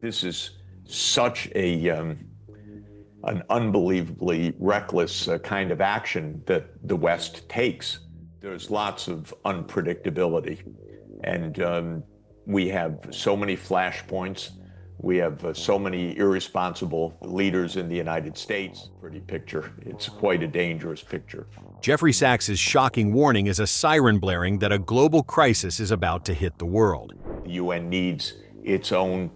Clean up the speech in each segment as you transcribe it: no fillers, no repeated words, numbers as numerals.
This is such an unbelievably reckless kind of action that the West takes. There's lots of unpredictability, and we have so many flashpoints. We have so many irresponsible leaders in the United States. Pretty picture. It's quite a dangerous picture. Jeffrey Sachs's shocking warning is a siren blaring that a global crisis is about to hit the world. The UN needs its own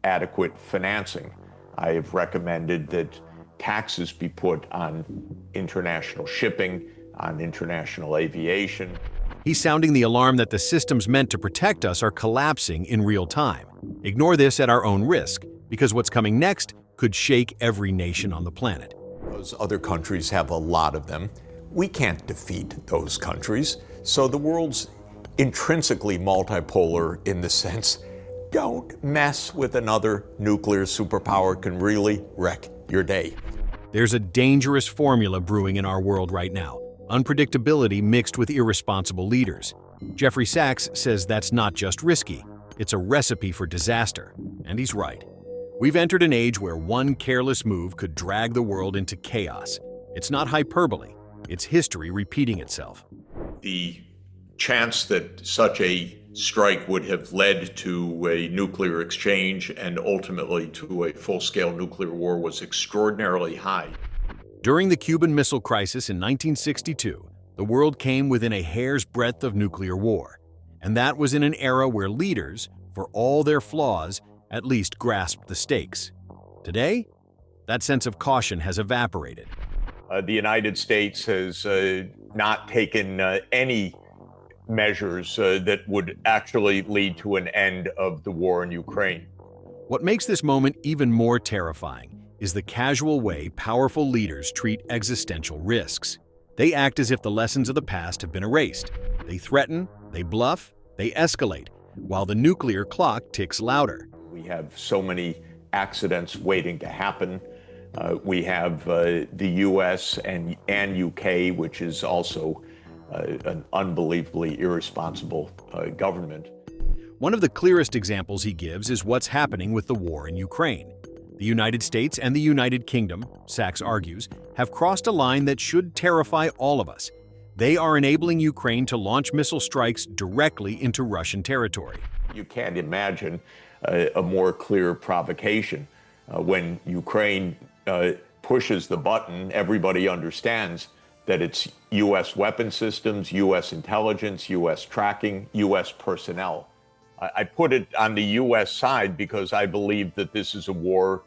adequate financing. I have recommended that taxes be put on international shipping, on international aviation. He's sounding the alarm that the systems meant to protect us are collapsing in real time. Ignore this at our own risk, because what's coming next could shake every nation on the planet. Those other countries have a lot of them. We can't defeat those countries, so the world's intrinsically multipolar in the sense, don't mess with another nuclear superpower, can really wreck your day. There's a dangerous formula brewing in our world right now. Unpredictability mixed with irresponsible leaders. Jeffrey Sachs says that's not just risky, it's a recipe for disaster. And he's right. We've entered an age where one careless move could drag the world into chaos. It's not hyperbole, it's history repeating itself. The chance that such a strike would have led to a nuclear exchange and ultimately to a full-scale nuclear war was extraordinarily high. During the Cuban Missile Crisis in 1962, the world came within a hair's breadth of nuclear war. And that was in an era where leaders, for all their flaws, at least grasped the stakes. Today, that sense of caution has evaporated. The United States has not taken any measures that would actually lead to an end of the war in Ukraine. What makes this moment even more terrifying is the casual way powerful leaders treat existential risks. They act as if the lessons of the past have been erased. They threaten, they bluff, they escalate, while the nuclear clock ticks louder. We have so many accidents waiting to happen. We have the US and UK, which is also an unbelievably irresponsible government. One of the clearest examples he gives is what's happening with the war in Ukraine. The United States and the United Kingdom, Sachs argues, have crossed a line that should terrify all of us. They are enabling Ukraine to launch missile strikes directly into Russian territory. You can't imagine a more clear provocation. When Ukraine pushes the button, everybody understands that it's U.S. weapon systems, U.S. intelligence, U.S. tracking, U.S. personnel. I put it on the U.S. side because I believe that this is a war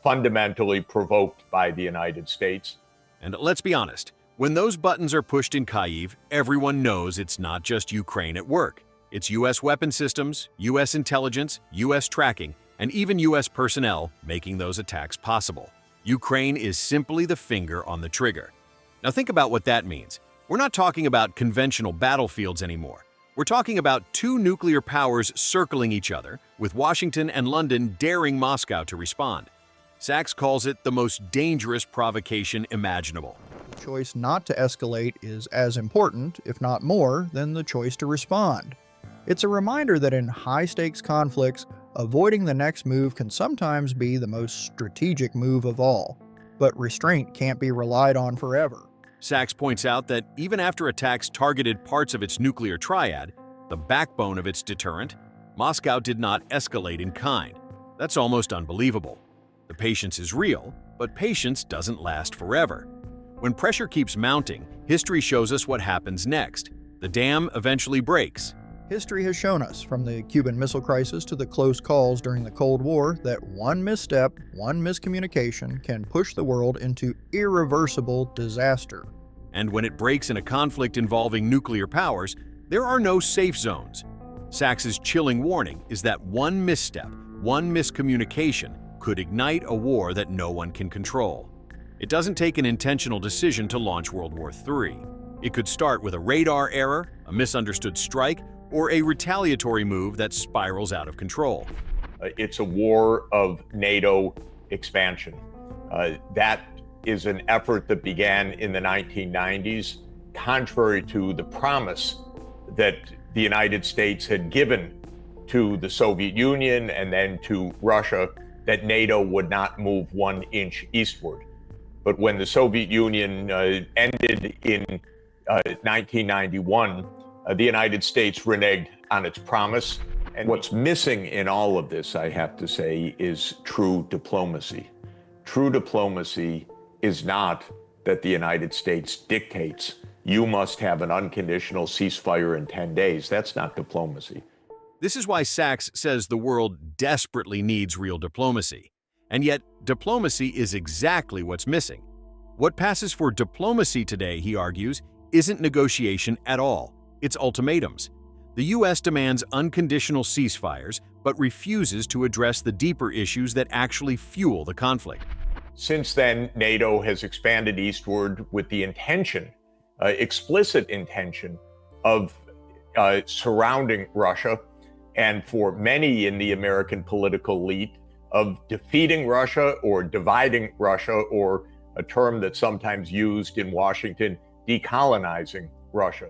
fundamentally provoked by the United States. And let's be honest, when those buttons are pushed in Kyiv, everyone knows it's not just Ukraine at work. It's U.S. weapon systems, U.S. intelligence, U.S. tracking, and even U.S. personnel making those attacks possible. Ukraine is simply the finger on the trigger. Now think about what that means. We're not talking about conventional battlefields anymore. We're talking about two nuclear powers circling each other, with Washington and London daring Moscow to respond. Sachs calls it the most dangerous provocation imaginable. The choice not to escalate is as important, if not more, than the choice to respond. It's a reminder that in high-stakes conflicts, avoiding the next move can sometimes be the most strategic move of all. But restraint can't be relied on forever. Sachs points out that even after attacks targeted parts of its nuclear triad, the backbone of its deterrent, Moscow did not escalate in kind. That's almost unbelievable. The patience is real, but patience doesn't last forever. When pressure keeps mounting, history shows us what happens next. The dam eventually breaks. History has shown us, from the Cuban Missile Crisis to the close calls during the Cold War, that one misstep, one miscommunication can push the world into irreversible disaster. And when it breaks in a conflict involving nuclear powers, there are no safe zones. Sachs's chilling warning is that one misstep, one miscommunication, could ignite a war that no one can control. It doesn't take an intentional decision to launch World War III. It could start with a radar error, a misunderstood strike, or a retaliatory move that spirals out of control. It's a war of NATO expansion. That is an effort that began in the 1990s, contrary to the promise that the United States had given to the Soviet Union and then to Russia that NATO would not move 1 inch eastward. But when the Soviet Union ended in 1991, the United States reneged on its promise. And what's missing in all of this, I have to say, is true diplomacy. True diplomacy is not that the United States dictates, you must have an unconditional ceasefire in 10 days. That's not diplomacy. This is why Sachs says the world desperately needs real diplomacy. And yet, diplomacy is exactly what's missing. What passes for diplomacy today, he argues, isn't negotiation at all. It's ultimatums. The U.S. demands unconditional ceasefires, but refuses to address the deeper issues that actually fuel the conflict. Since then, NATO has expanded eastward with the intention, explicit intention, of surrounding Russia, and for many in the American political elite, of defeating Russia or dividing Russia, or a term that's sometimes used in Washington, decolonizing Russia.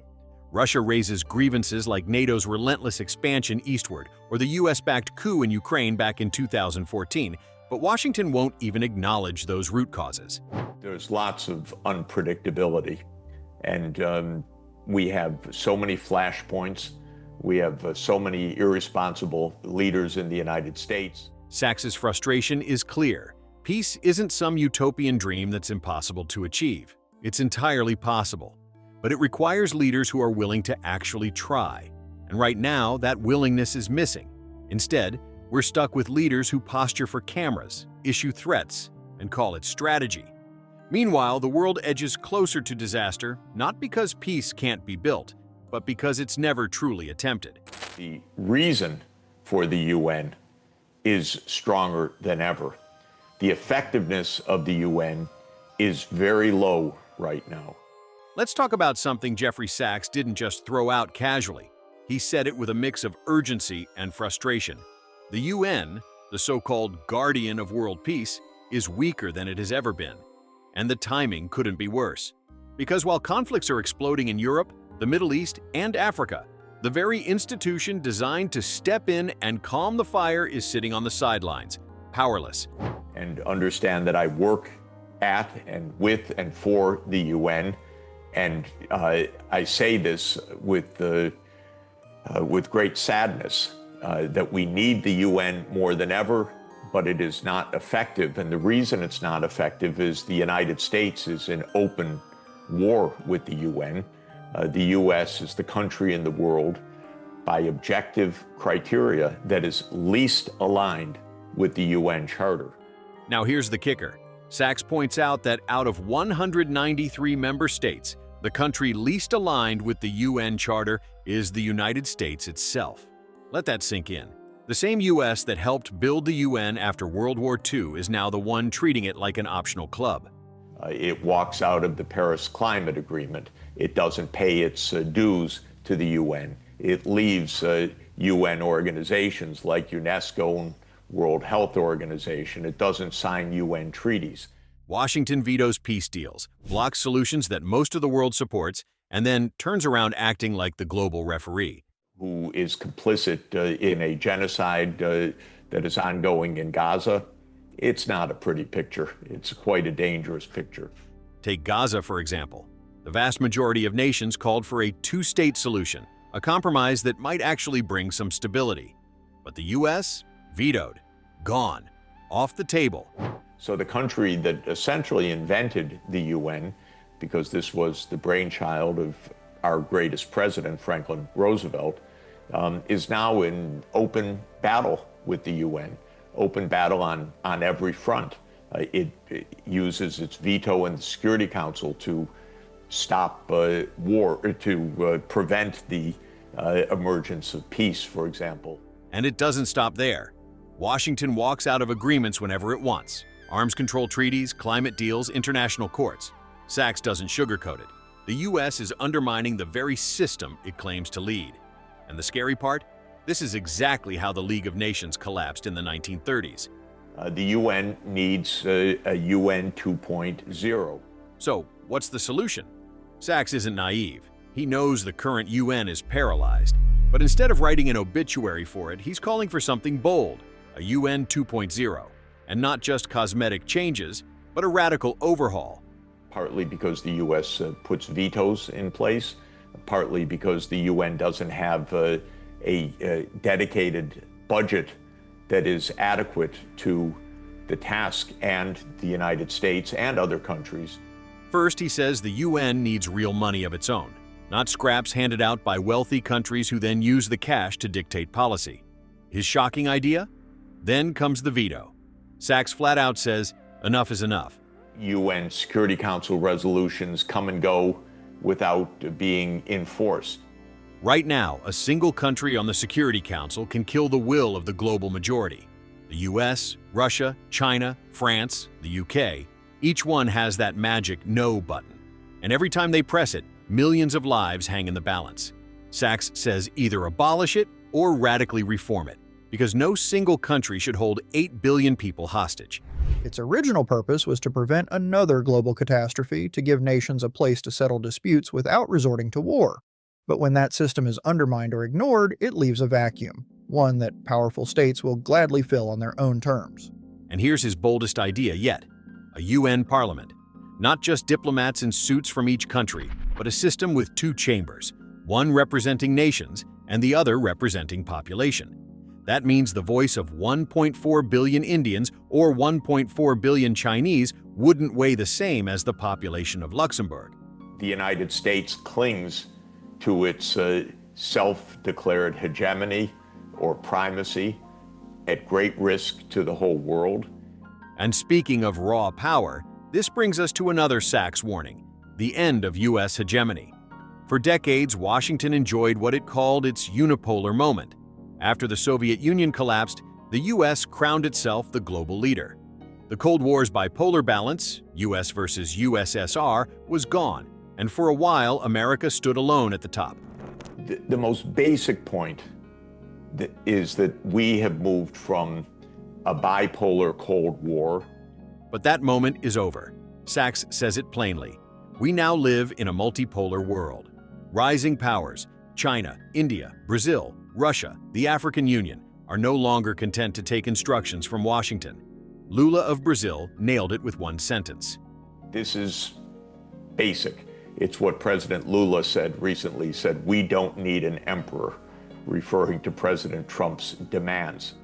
Russia raises grievances like NATO's relentless expansion eastward or the US-backed coup in Ukraine back in 2014, but Washington won't even acknowledge those root causes. There's lots of unpredictability, and we have so many flashpoints. We have so many irresponsible leaders in the United States. Sachs's frustration is clear. Peace isn't some utopian dream that's impossible to achieve. It's entirely possible. But it requires leaders who are willing to actually try. And right now, that willingness is missing. Instead, we're stuck with leaders who posture for cameras, issue threats, and call it strategy. Meanwhile, the world edges closer to disaster, not because peace can't be built, but because it's never truly attempted. The reason for the UN is stronger than ever. The effectiveness of the UN is very low right now. Let's talk about something Jeffrey Sachs didn't just throw out casually. He said it with a mix of urgency and frustration. The UN, the so-called guardian of world peace, is weaker than it has ever been. And the timing couldn't be worse. Because while conflicts are exploding in Europe, the Middle East, and Africa, the very institution designed to step in and calm the fire is sitting on the sidelines, powerless. And understand that I work at and with and for the UN, and I say this with great sadness, that we need the UN more than ever, but it is not effective. And the reason it's not effective is the United States is in open war with the UN. The U.S. is the country in the world, by objective criteria, that is least aligned with the UN Charter. Now here's the kicker. Sachs points out that out of 193 member states, the country least aligned with the UN Charter is the United States itself. Let that sink in. The same U.S. that helped build the UN after World War II is now the one treating it like an optional club. It walks out of the Paris Climate Agreement. It doesn't pay its dues to the UN. It leaves UN organizations like UNESCO and World Health Organization. It doesn't sign UN treaties. Washington vetoes peace deals, blocks solutions that most of the world supports, and then turns around acting like the global referee. Who is complicit in a genocide that is ongoing in Gaza. It's not a pretty picture. It's quite a dangerous picture. Take Gaza, for example. The vast majority of nations called for a two-state solution, a compromise that might actually bring some stability. But the U.S. vetoed. Gone. Off the table. So the country that essentially invented the UN, because this was the brainchild of our greatest president, Franklin Roosevelt, is now in open battle with the UN. Open battle on every front. It uses its veto in the Security Council to stop war, to prevent the emergence of peace, for example. And it doesn't stop there. Washington walks out of agreements whenever it wants. Arms control treaties, climate deals, international courts. Sachs doesn't sugarcoat it. The U.S. is undermining the very system it claims to lead. And the scary part? This is exactly how the League of Nations collapsed in the 1930s. The UN needs a UN 2.0. So, what's the solution? Sachs isn't naive. He knows the current UN is paralyzed, But instead of writing an obituary for it, he's calling for something bold, a UN 2.0, and not just cosmetic changes, but a radical overhaul. Partly because the U.S. Puts vetoes in place, partly because the UN doesn't have a dedicated budget that is adequate to the task, and the United States and other countries. First, he says the UN needs real money of its own, not scraps handed out by wealthy countries who then use the cash to dictate policy. His shocking idea? Then comes the veto. Sachs flat out says, enough is enough. UN Security Council resolutions come and go without being enforced. Right now, a single country on the Security Council can kill the will of the global majority. The US, Russia, China, France, the UK, each one has that magic no button. And every time they press it, millions of lives hang in the balance. Sachs says either abolish it or radically reform it, because no single country should hold 8 billion people hostage. Its original purpose was to prevent another global catastrophe, to give nations a place to settle disputes without resorting to war. But when that system is undermined or ignored, it leaves a vacuum, one that powerful states will gladly fill on their own terms. And here's his boldest idea yet, a UN parliament. Not just diplomats in suits from each country, but a system with two chambers, one representing nations and the other representing population. That means the voice of 1.4 billion Indians or 1.4 billion Chinese wouldn't weigh the same as the population of Luxembourg. The United States clings to its self-declared hegemony or primacy at great risk to the whole world. And speaking of raw power, this brings us to another Sachs warning, the end of U.S. hegemony. For decades, Washington enjoyed what it called its unipolar moment. After the Soviet Union collapsed, the U.S. crowned itself the global leader. The Cold War's bipolar balance, U.S. versus USSR, was gone, and for a while, America stood alone at the top. The most basic point is that we have moved from a bipolar Cold War. But that moment is over. Sachs says it plainly. We now live in a multipolar world. Rising powers, China, India, Brazil, Russia, the African Union, are no longer content to take instructions from Washington. Lula of Brazil nailed it with one sentence. This is basic. It's what President Lula said recently, said, we don't need an emperor, referring to President Trump's demands.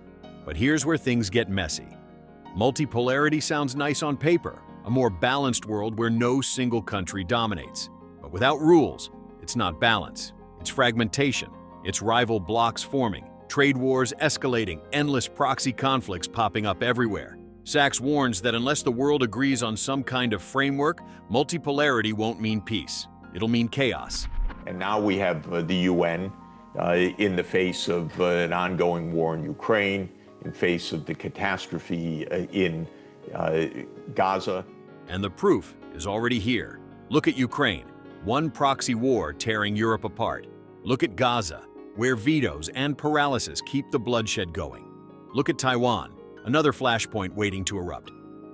But here's where things get messy. Multipolarity sounds nice on paper, a more balanced world where no single country dominates. But without rules, it's not balance, it's fragmentation, it's rival blocs forming, trade wars escalating, endless proxy conflicts popping up everywhere. Sachs warns that unless the world agrees on some kind of framework, multipolarity won't mean peace. It'll mean chaos. And now we have the UN in the face of an ongoing war in Ukraine, in face of the catastrophe in Gaza. And the proof is already here. Look at Ukraine, one proxy war tearing Europe apart. Look at Gaza, where vetoes and paralysis keep the bloodshed going. Look at Taiwan, another flashpoint waiting to erupt.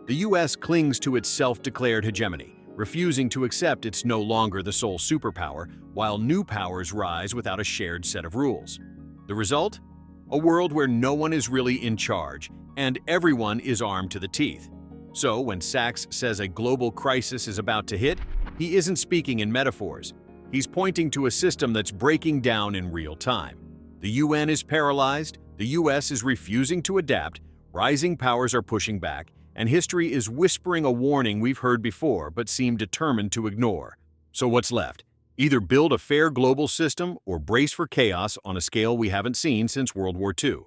The US clings to its self-declared hegemony, refusing to accept it's no longer the sole superpower, while new powers rise without a shared set of rules. The result? A world where no one is really in charge, and everyone is armed to the teeth. So when Sachs says a global crisis is about to hit, he isn't speaking in metaphors. He's pointing to a system that's breaking down in real time. The UN is paralyzed, the US is refusing to adapt, rising powers are pushing back, and history is whispering a warning we've heard before but seem determined to ignore. So what's left? Either build a fair global system or brace for chaos on a scale we haven't seen since World War II.